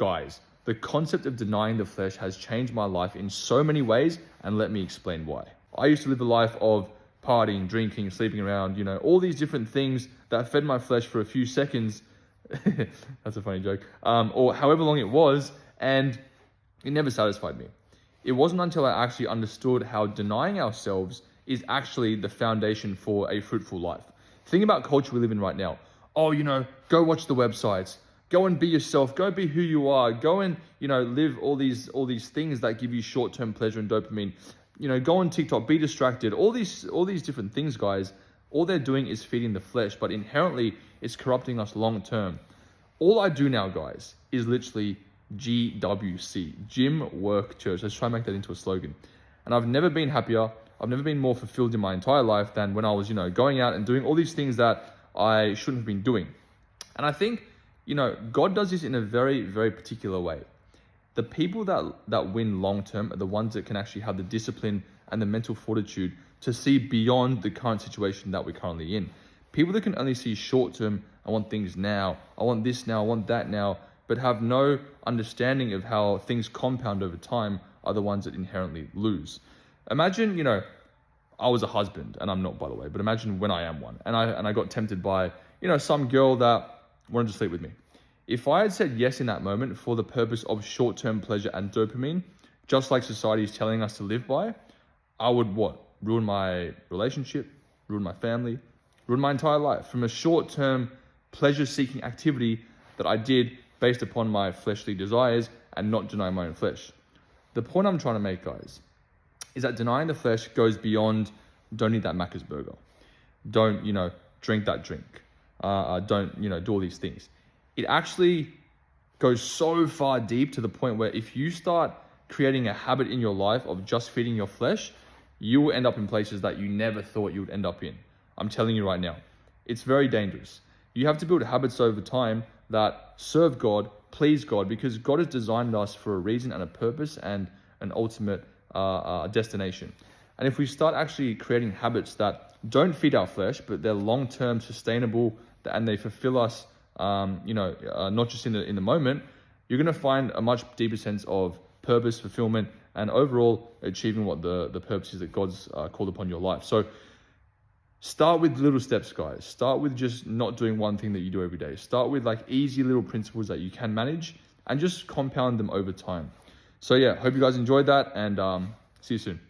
Guys, the concept of denying the flesh has changed my life in so many ways, and let me explain why. I used to live a life of partying, drinking, sleeping around, you know, all these different things that fed my flesh for a few seconds. That's a funny joke. Or however long it was, and it never satisfied me. It wasn't until I actually understood how denying ourselves is actually the foundation for a fruitful life. Think about culture we live in right now. Oh, you know, go watch the websites. Go and be yourself. Go be who you are. Go and, you know, live all these things that give you short-term pleasure and dopamine. You know, go on TikTok, be distracted. All these different things, guys. All they're doing is feeding the flesh, but inherently it's corrupting us long-term. All I do now, guys, is literally GWC, Gym, Work, Church. Let's try and make that into a slogan. And I've never been happier. I've never been more fulfilled in my entire life than when I was, you know, going out and doing all these things that I shouldn't have been doing. And I think, you know, God does this in a very, very particular way. The people that win long-term are the ones that can actually have the discipline and the mental fortitude to see beyond the current situation that we're currently in. People that can only see short-term, I want things now, I want this now, I want that now, but have no understanding of how things compound over time are the ones that inherently lose. Imagine, you know, I was a husband, and I'm not, by the way, but imagine when I am one, and I got tempted by, you know, some girl that wanted to sleep with me. If I had said yes in that moment for the purpose of short-term pleasure and dopamine, just like society is telling us to live by, I would what? Ruin my relationship, ruin my family, ruin my entire life from a short-term pleasure-seeking activity that I did based upon my fleshly desires and not denying my own flesh. The point I'm trying to make, guys, is that denying the flesh goes beyond don't eat that Macca's burger. Don't, you know, drink that drink. Don't, you know, do all these things. It actually goes so far deep to the point where if you start creating a habit in your life of just feeding your flesh, you will end up in places that you never thought you would end up in. I'm telling you right now, it's very dangerous. You have to build habits over time that serve God, please God, because God has designed us for a reason and a purpose and an ultimate destination. And if we start actually creating habits that don't feed our flesh, but they're long-term sustainable and they fulfill us, not just in the moment, you're going to find a much deeper sense of purpose, fulfillment, and overall achieving what the purpose is that God's called upon your life. So start with little steps, guys. Start with just not doing one thing that you do every day. Start with like easy little principles that you can manage and just compound them over time. So yeah, hope you guys enjoyed that, and see you soon.